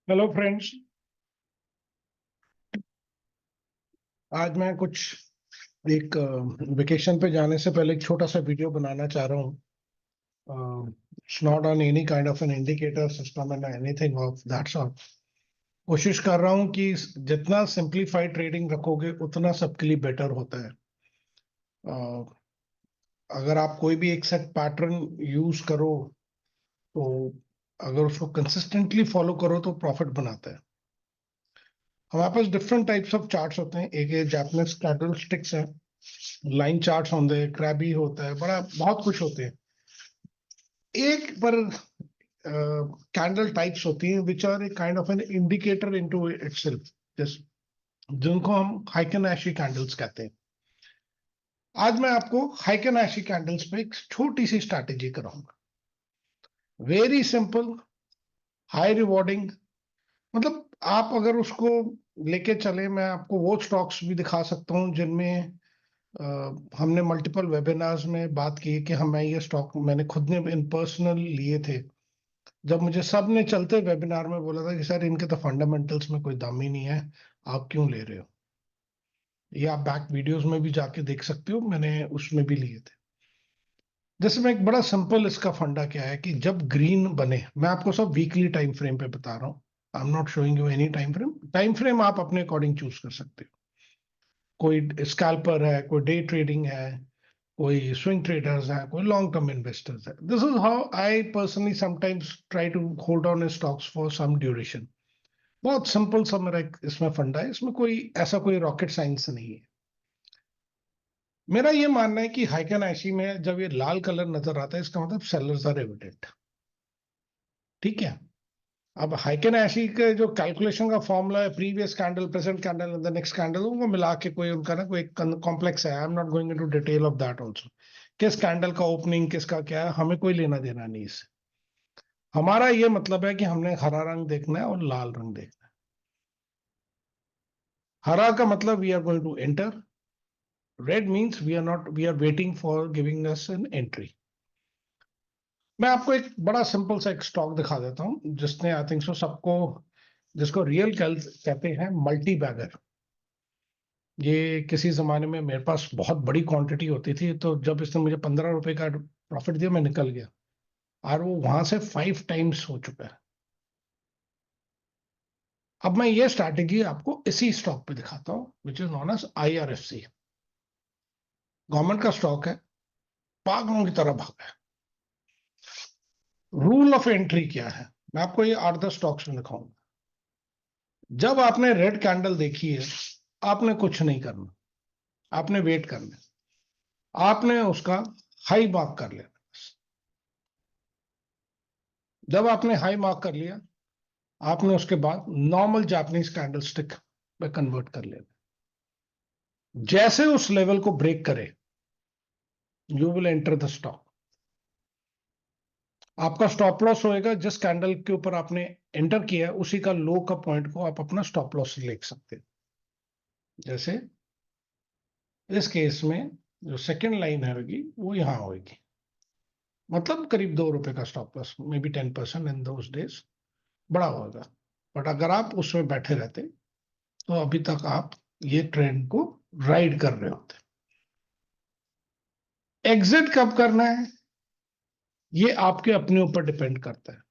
Hello friends. आज मैं कुछ एक वेकेशन पे जाने से पहले एक छोटा सा वीडियो बनाना चाह रहा हूँ। It's not on any kind of an indicator system and anything of that sort. कोशिश कर रहा हूँ कि जितना सिंप्लीफाइड ट्रेडिंग रखोगे उतना सबके लिए बेटर होता है। अ, अगर आप कोई भी एक सेट पैटर्न यूज करो तो अगर उसको कंसिस्टेंटली फॉलो करो तो प्रॉफिट बनाता है। हमारे पास डिफरेंट टाइप्स ऑफ चार्ट्स होते हैं। एक जापानीज कैंडल स्टिक्स है, लाइन चार्ट्स होते हैं, क्रैबी होता है, बड़ा बहुत कुछ होते हैं। एक पर कैंडल टाइप्स होती हैं which are a kind of an indicator into itself, just जिनको हम हाइकेनाशी कैंडल्स कहते हैं। आज मैं आपको हाइकेनाशी कैंडल्स पे एक छोटी सी स्ट्रैटेजी कराऊंगा। Very simple, high rewarding. मतलब आप अगर उसको लेके चले, मैं आपको वो स्टॉक्स भी दिखा सकता हूँ जिनमें हमने मल्टीपल वेबिनार्स में बात की कि हम ये स्टॉक मैंने खुद ने इन पर्सनल लिए थे। जब मुझे सब ने चलते वेबिनार में बोला था कि सर इनके तो फंडामेंटल्स में कोई दम ही नहीं है, आप क्यों ले रहे हो। ये आप बैक वीडियोस में भी जाके देख सकते हो, मैंने उसमें भी लिए थे। जैसे मैं एक बड़ा सिंपल इसका फंडा क्या है कि जब ग्रीन बने, मैं आपको सब वीकली टाइम फ्रेम पे बता रहा हूँ। I am not showing you any time frame. Time frame आप अपने अकॉर्डिंग चूज कर सकते हो। कोई स्कैल्पर है, कोई डे ट्रेडिंग है, कोई स्विंग ट्रेडर्स हैं, कोई लॉन्ग टर्म इन्वेस्टर्स है। This is how I personally sometimes try to hold on stocks for some duration. बहुत सिंपल सा मेरा एक इसमें फंडा है, इसमें कोई ऐसा कोई रॉकेट साइंस नहीं है। मेरा ये मानना है कि हाइकन ऐशी में जब ये लाल कलर नजर आता है इसका मतलब सेलर्स आर एविडेंट। ठीक है। अब हाइकन ऐशी के जो कैलकुलेशन का फॉर्मूला है, previous candle, present candle and the next candle, उनको मिला के कोई उनका ना कोई कॉम्प्लेक्स है। I am not going into detail of that also. किस कैंडल का ओपनिंग किसका क्या है, हमें कोई लेना देना नहीं इससे। हमारा ये मतलब है कि हमने हरा रंग देखना है और लाल रंग देखना है। हरा का मतलब we are going to enter, red means we are waiting for giving us an entry. मैं आपको एक बड़ा सिंपल सा एक स्टॉक दिखा देता हूं जिसने आई थिंक सो सबको, जिसको रियल कहते हैं, मल्टी बैगर। ये किसी जमाने में मेरे पास बहुत बड़ी क्वांटिटी होती थी, तो जब इसने मुझे 15 रुपए का प्रॉफिट दिया मैं निकल गया, और वो वहां से 5 टाइम्स हो चुका है। अब मैं ये स्ट्रैटेजी आपको इसी स्टॉक पे दिखाता हूं which is known as IRFC। Government का स्टॉक है, पागलों की तरह भागा है। रूल ऑफ एंट्री क्या है, मैं आपको ये 8-10 स्टॉक्स में दिखाऊंगा। जब आपने रेड कैंडल देखी है, आपने कुछ नहीं करना, आपने वेट करना है। आपने उसका हाई मार्क कर लेना। जब आपने हाई मार्क कर लिया, आपने उसके बाद नॉर्मल जापानीज कैंडल स्टिक में कन्वर्ट कर लेना। जैसे उस लेवल को ब्रेक करे, you will enter the stock. आपका स्टॉप लॉस होएगा जिस कैंडल के ऊपर आपने एंटर किया है, उसी का लो का पॉइंट को आप अपना स्टॉप लॉस ले सकते हैं। जैसे इस केस में जो सेकंड लाइन होगी वो यहां होगी, मतलब करीब 2 रुपए का stop loss, may be 10% in those days बड़ा होगा। बट अगर आप उसमें बैठे रहते तो अभी तक आप ये ट्रेंड को राइड कर रहे होते। एग्जिट कब करना है ये आपके अपने ऊपर डिपेंड करता है।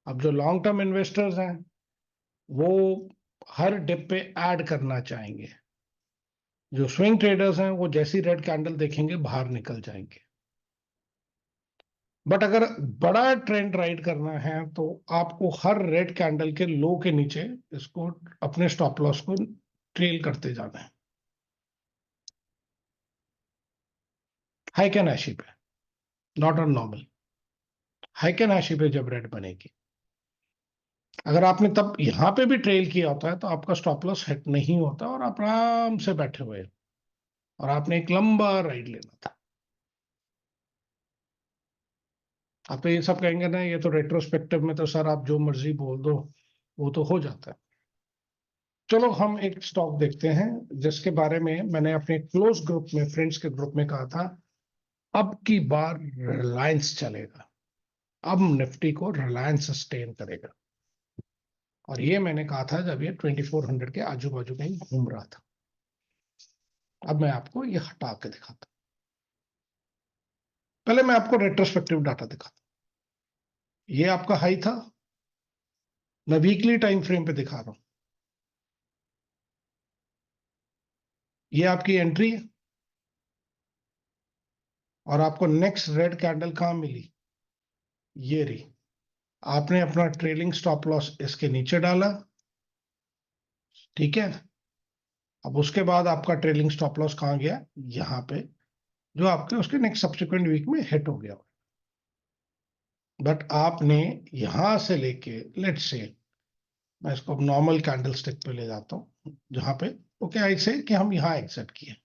अब जो लॉन्ग टर्म इन्वेस्टर्स हैं वो हर डिप पे ऐड करना चाहेंगे। जो स्विंग ट्रेडर्स हैं वो जैसी रेड कैंडल देखेंगे बाहर निकल जाएंगे। बट अगर बड़ा ट्रेंड राइड करना है तो आपको हर रेड कैंडल के लो के नीचे इसको, अपने स्टॉप लॉस को ट्रेल करते जाना है। हाई कैन ऐशी पे, not on normal, high can ऐशी पे जब रेड बनेगी, अगर आपने तब यहां पे भी ट्रेल किया होता है तो आपका स्टॉप लॉस हिट नहीं होता और आप आराम से बैठे हुए हैं और आपने एक लंबा राइड लेना था। आप तो ये सब कहेंगे ना, ये तो रेट्रोस्पेक्टिव में तो सर आप जो मर्जी बोल दो, वो तो हो जाता है। चलो हम एक स्टॉक देखते हैं जिसके बारे में मैंने अपने क्लोज ग्रुप में, फ्रेंड्स के ग्रुप में कहा था, अब की बार रिलायंस चलेगा। अब निफ्टी को रिलायंस सस्टेन करेगा। और ये मैंने कहा था जब ये 2400 के आजू बाजू कहीं घूम रहा था। अब मैं आपको ये हटा के दिखाता हूं। पहले मैं आपको रेट्रोस्पेक्टिव डाटा दिखाता हूं। ये आपका हाई था, मैं वीकली टाइम फ्रेम पे दिखा रहा हूं। ये आपकी एंट्री है और आपको नेक्स्ट रेड कैंडल कहां मिली, ये रही। आपने अपना ट्रेलिंग स्टॉप लॉस इसके नीचे डाला, ठीक है। अब उसके बाद आपका ट्रेलिंग स्टॉप लॉस कहां गया, यहां पे, जो आपके उसके नेक्स्ट सब्सिक्वेंट वीक में हिट हो गया। बट आपने यहां से लेके, लेट्स से, मैं इसको नॉर्मल कैंडल स्टिक पे ले जाता हूँ जहां पे, ओके आई से कि हम यहाँ एग्जिट किए,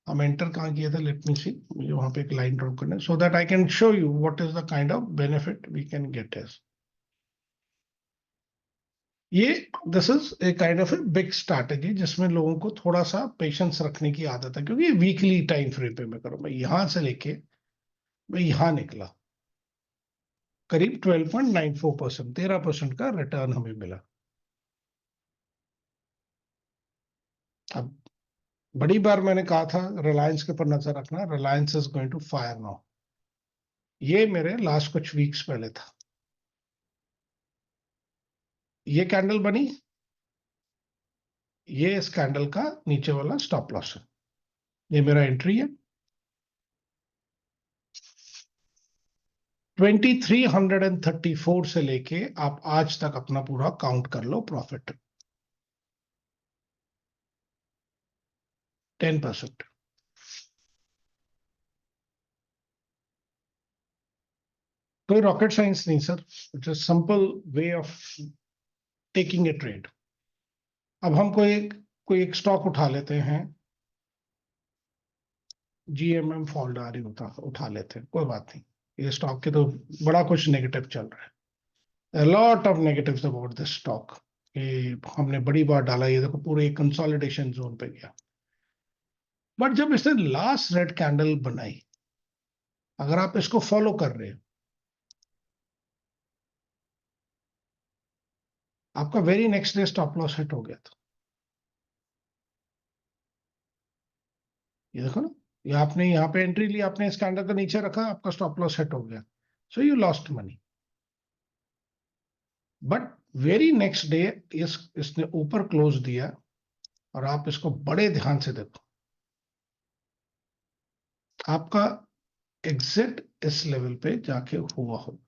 हम एंटर कहाँ किए थे, लेट मी सी, मुझे वहां पे एक लाइन ड्रॉ करना so that I can show you what is the kind of benefit we can get as ये। This is a kind of a big strategy जिसमें लोगों को थोड़ा सा पेशेंस रखने की आदत है, क्योंकि ये वीकली टाइम फ्रेम पे मैं करूँ। मैं यहां से लेके मैं यहां निकला, करीब 12.94%, 13% का रिटर्न हमें मिला। अब बड़ी बार मैंने कहा था रिलायंस के ऊपर नजर रखना, Reliance is going to fire now. ये मेरे लास्ट कुछ वीक्स पहले था, ये कैंडल बनी, ये इस कैंडल का नीचे वाला स्टॉप लॉस है, ये मेरा एंट्री है। 2334 से लेके आप आज तक अपना पूरा काउंट कर लो प्रॉफिट, 10%। कोई रॉकेट साइंस नहीं sir, it's a simple way of taking a trade. अब हम कोई एक स्टॉक उठा लेते हैं, जीएमएम फॉल्ट आ रही होता, उठा लेते हैं, कोई बात नहीं। ये स्टॉक के तो बड़ा कुछ नेगेटिव चल रहा है, lot of negatives about this stock. ये हमने बड़ी बार डाला, ये देखो पूरे कंसोलिडेशन जोन पे गया। बट जब इसने लास्ट रेड कैंडल बनाई, अगर आप इसको फॉलो कर रहे हो, आपका very next day stop loss hit हो गया था। ये देखो ना, ये आपने यहाँ पे एंट्री ली, आपने इस कैंडल को नीचे रखा, आपका स्टॉप लॉस हिट हो गया, so you lost money. But very next day इसने ऊपर क्लोज दिया, और आप इसको बड़े ध्यान से देखो, आपका एग्जिट इस लेवल पे जाके हुआ हो।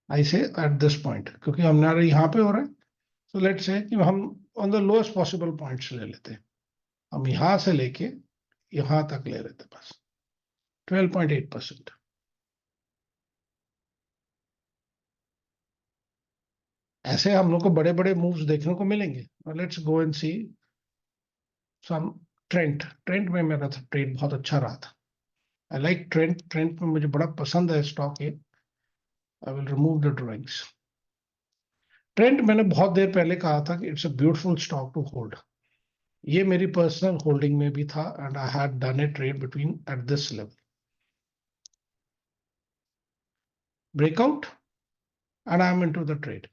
ऐसे एट दिस पॉइंट, क्योंकि हमारे यहाँ पे हो रहा है, तो लेट्स से कि हम on the lowest possible points ले लेते हैं। हम यहां से लेके यहां तक ले रहे थे बस, 12.8%। ऐसे हम लोग को बड़े बड़े मूव्स देखने को मिलेंगे। Let's go and see some trend. Trend में मेरा ट्रेड बहुत अच्छा रहा था। आई लाइक ट्रेंड, ट्रेंड में मुझे बड़ा पसंद है स्टॉक ये। I will remove the drawings. Trent मैंने बहुत देर पहले कहा था कि it's a beautiful stock to hold. ये मेरी पर्सनल होल्डिंग में भी था, and I had done a trade between at this level. Breakout, and I am into the trade,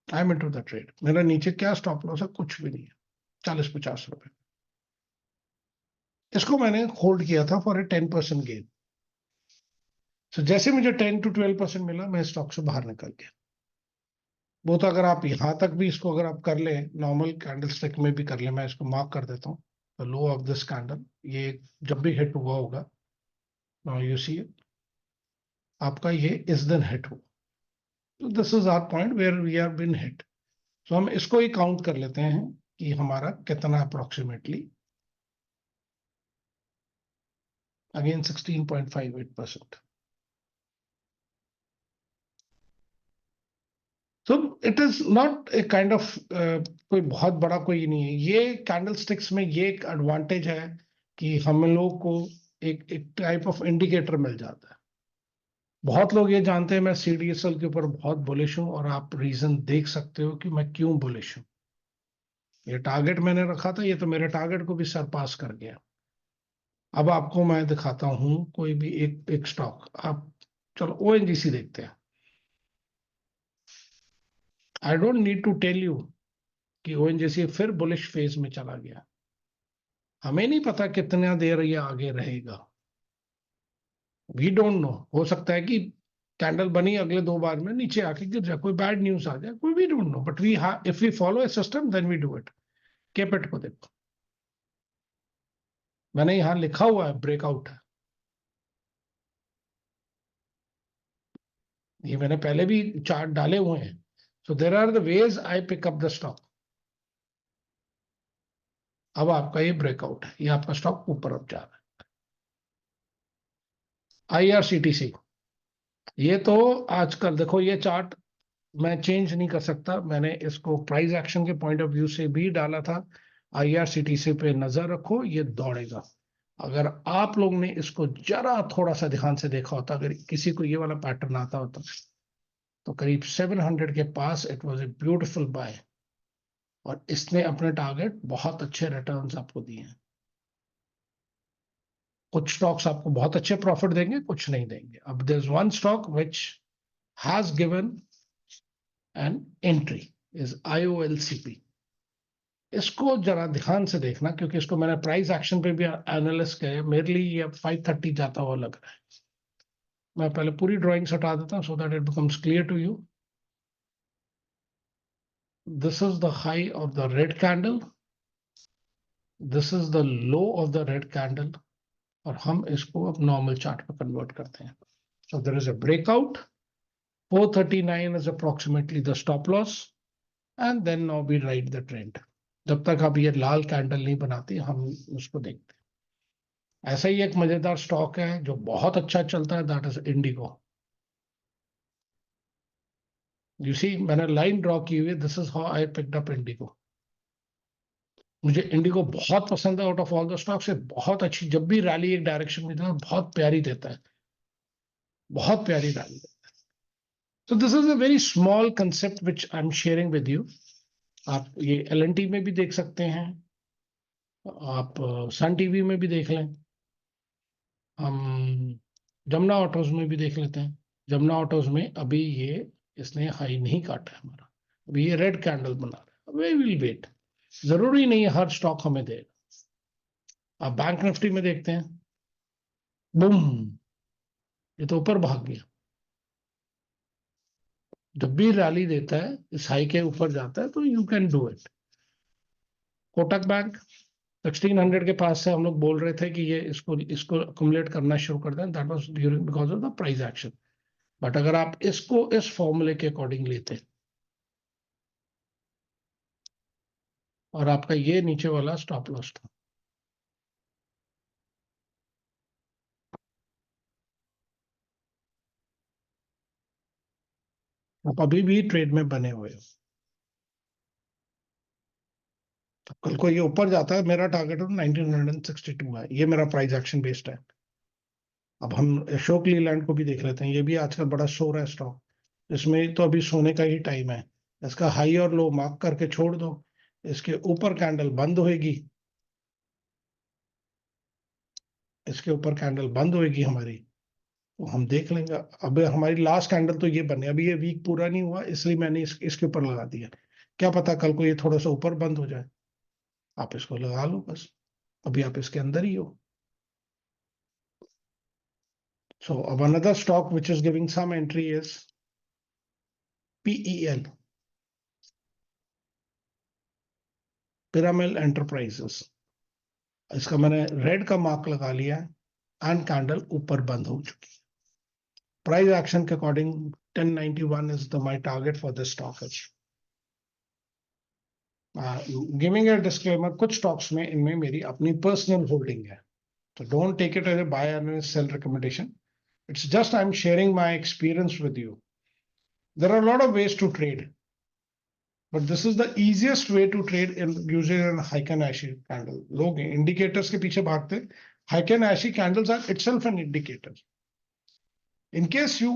I am into the trade. मेरा नीचे क्या स्टॉप लॉस है, कुछ भी नहीं है, 40-50 रुपए। इसको मैंने होल्ड किया था फॉर ए 10% गेन। तो जैसे मुझे 10 to 12% मिला, मैं स्टॉक से बाहर निकल गया। वो तो अगर आप यहां तक भी इसको अगर आप कर लें, नॉर्मल कैंडल स्टिक में भी कर लें, मैं इसको मार्क कर देता हूँ, the low of this candle, ये जब भी हिट हुआ होगा, नाउ यू सी, आपका ये इस दिन हिट हुआ, तो this is our point where we are been hit. तो हम इसको ही काउंट कर लेते हैं कि हमारा कितना अप्रोक्सीमेटली, अगेन 16.58%। तो it is not a kind of, कोई बहुत बड़ा कोई नहीं है ये। कैंडल स्टिक्स में ये एक एडवांटेज है कि हम लोग को एक टाइप ऑफ इंडिकेटर मिल जाता है। बहुत लोग ये जानते हैं मैं सीडीएसएल के ऊपर बहुत बुलिश हूं, और आप रीजन देख सकते हो कि मैं क्यों बुलिश हूं। ये टारगेट मैंने रखा था, ये तो मेरे टारगेट को भी सरपास कर गया। अब आपको मैं दिखाता हूं कोई भी एक स्टॉक। आप चलो ओएनजीसी देखते हैं। I don't need to tell you कि ओएनजीसी फिर बुलिश फेज में चला गया। हमें नहीं पता कितना देर ये आगे रहेगा। वी डोंट नो, हो सकता है कि कैंडल बनी अगले 2 बार में नीचे आके गिर जाए, कोई बैड न्यूज आ जाए, कोई we don't know, but we if we follow a system then we do it. KPIT को देखो, मैंने यहां लिखा हुआ है ब्रेकआउट है। ये मैंने पहले भी चार्ट डाले हुए हैं। So there are the ways I pick up the stock. अब आपका ये ब्रेकआउट है, ये आपका स्टॉक ऊपर अब जा रहा है। आईआरसीटीसी, ये तो आजकल देखो, ये चार्ट मैं चेंज नहीं कर सकता, मैंने इसको प्राइस एक्शन के पॉइंट ऑफ व्यू से भी डाला था। आईआरसीटीसी पे नजर रखो, ये दौड़ेगा। अगर आप लोग ने इसको जरा थोड़ा सा ध्यान से देखा होता, अगर किसी को ये वाला पैटर्न आता होता, तो करीब 700 के पास it was a beautiful buy, और इसने अपने टारगेट बहुत अच्छे रिटर्न्स आपको दिए हैं। कुछ स्टॉक्स आपको बहुत अच्छे प्रॉफिट देंगे, कुछ नहीं देंगे। अब there is one stock which has given an entry, is IOLCP. इसको जरा ध्यान से देखना, क्योंकि इसको मैंने प्राइस एक्शन पे भी एनालिस किया। मेरे लिए ये 530 जाता हुआ लग रहा है। मैं पहले पूरी ड्राइंग हटा देता हूं so that it becomes clear to you. This is the high of the red candle, this is the low of the red candle, और हम इसको अब नॉर्मल चार्ट पे कन्वर्ट करते हैं। So there is a breakout, 439 is approximately the stop loss, and then now we write the trend। जब तक अब ये लाल कैंडल नहीं बनाती हम उसको देखते हैं। ऐसा ही एक मजेदार स्टॉक है जो बहुत अच्छा चलता है, that is Indigo. You see, मैंने लाइन ड्रॉ की हुई है, this is how I picked up Indigo. मुझे इंडिगो बहुत पसंद है, out of all the stock से बहुत अच्छी, जब भी रैली एक डायरेक्शन में देता है बहुत प्यारी देता है, बहुत प्यारी रैली देता है। So this is a very small concept which I'm sharing with you। आप ये एलएनटी में भी देख सकते हैं, आप सन टीवी में भी देख लें, हम जमुना ऑटोज में भी देख लेते हैं। जमुना ऑटोज में अभी ये इसने हाई नहीं काटा है हमारा, अभी ये रेड कैंडल बना रहा है, वी विल वेट। जरूरी नहीं है हर स्टॉक हमें देगा। आप बैंक निफ्टी में देखते हैं, बुम, ये तो ऊपर भाग गया। जब भी रैली देता है इस हाई के ऊपर जाता है तो you can do it. Kotak bank 1600 के पास से हम लोग बोल रहे थे कि ये इसको इसको अकुमुलेट करना शुरू कर दें, that was during because of the price action. But अगर आप इसको इस फॉर्मूले के अकॉर्डिंग लेते हैं, और आपका ये नीचे वाला स्टॉप लॉस था, आप अभी भी ट्रेड में बने हुए हो। तो कल को ये ऊपर जाता है, मेरा टारगेट 1962 है, ये मेरा प्राइस एक्शन बेस्ड है। अब हम अशोक लीलैंड को भी देख लेते हैं, ये भी आजकल बड़ा सो रहा है स्टॉक। इसमें तो अभी सोने का ही टाइम है। इसका हाई और लो मार्क करके छोड़ दो, इसके ऊपर कैंडल बंद होएगी, इसके ऊपर कैंडल बंद होएगी हमारी, तो हम देख लेंगे। अब हमारी लास्ट कैंडल तो ये बने, अभी ये वीक पूरा नहीं हुआ इसलिए मैंने इसके ऊपर लगा दिया। क्या पता कल को ये थोड़ा सा ऊपर बंद हो जाए, आप इसको लगा लो बस, अभी आप इसके अंदर ही हो। सो अब another stock which is giving some entry is PEL, Piramal Enterprises. इसका मैंने रेड का मार्क लगा लिया है एंड कैंडल ऊपर बंद हो चुकी है। प्राइस एक्शन के according 1091 is the my target for this stock. Giving a disclaimer, कुछ स्टॉक्स में इनमें मेरी अपनी पर्सनल होल्डिंग है, तो don't take it as a buy and sell recommendation. It's just I'm sharing my experience with you. There are a lot of ways to trade, but this is the easiest way to trade in using a Heiken-Ashi candle. लोग indicators के पीछे भागते, Heiken-Ashi candles are itself an indicator. In case you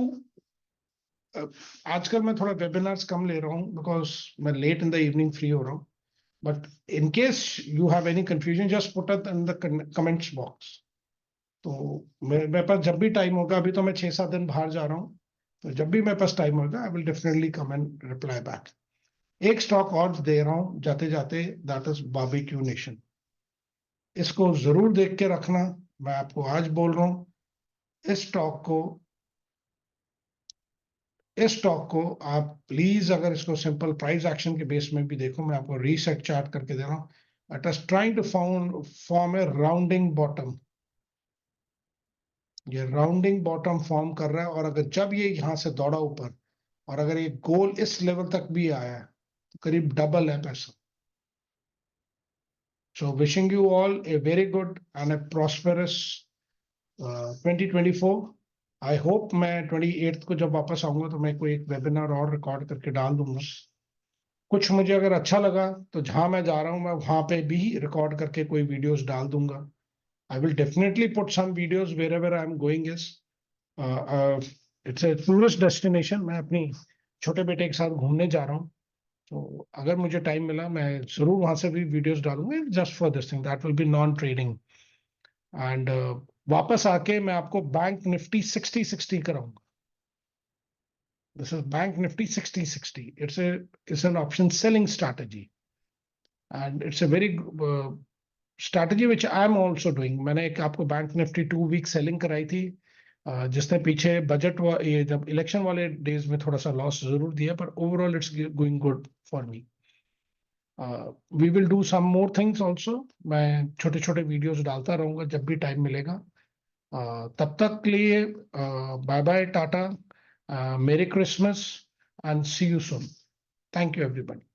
आजकल मैं थोड़ा webinars कम ले रहा हूँ बिकॉज मैं late in the evening free हो रहा हूँ, but in case you have any confusion just put it in the comments box. तो मेरे पास जब भी टाइम होगा, अभी तो मैं 6-7 दिन बाहर जा रहा हूँ, तो जब भी मेरे पास टाइम होगा आई will definitely come and reply back. एक स्टॉक और दे रहा हूं जाते जाते, दैट इज बारबेक्यू नेशन। इसको जरूर देख के रखना, मैं आपको आज बोल रहा हूं। इस स्टॉक को आप प्लीज, अगर इसको सिंपल प्राइस एक्शन के बेस में भी देखो, मैं आपको रीसेट चार्ट करके दे रहा हूं। It is trying to form a rounding bottom. ये राउंडिंग बॉटम फॉर्म कर रहा है, और अगर जब ये यहां से दौड़ा ऊपर, और अगर ये गोल इस लेवल तक भी आया है, तो करीब डबल है पैसा। So wishing you all a very good and a prosperous 2024. I hope मैं 28th को जब वापस आऊंगा तो मैं कोई एक वेबिनार और रिकॉर्ड करके डाल दूंगा। कुछ मुझे अगर अच्छा लगा तो जहां मैं जा रहा हूं मैं वहां पे भी रिकॉर्ड करके कोई वीडियोस डाल दूंगा। I will definitely put some videos wherever I am going is, it's a tourist destination. मैं अपनी छोटे बेटे के साथ घूमने जा रहा हूँ, तो अगर मुझे टाइम मिला मैं जरूर वहां से भी वीडियोस डालूंगा, just for this thing that will be non trading. And वापस आके मैं आपको बैंक निफ्टी 60-60 कराऊंगा। This is bank Nifty 60-60। It's an option selling strategy, and it's a very strategy which I am also doing. मैंने एक आपको bank Nifty 2 week selling कराई थी, जिसने पीछे ये जब इलेक्शन वाले डेज में थोड़ा सा लॉस जरूर दिया, पर overall it's going good for me. We will do some more things also. मैं छोटे छोटे वीडियोस डालता रहूंगा जब भी टाइम मिलेगा। तब तक के लिए bye bye, tata, merry Christmas and see you soon. Thank you everybody.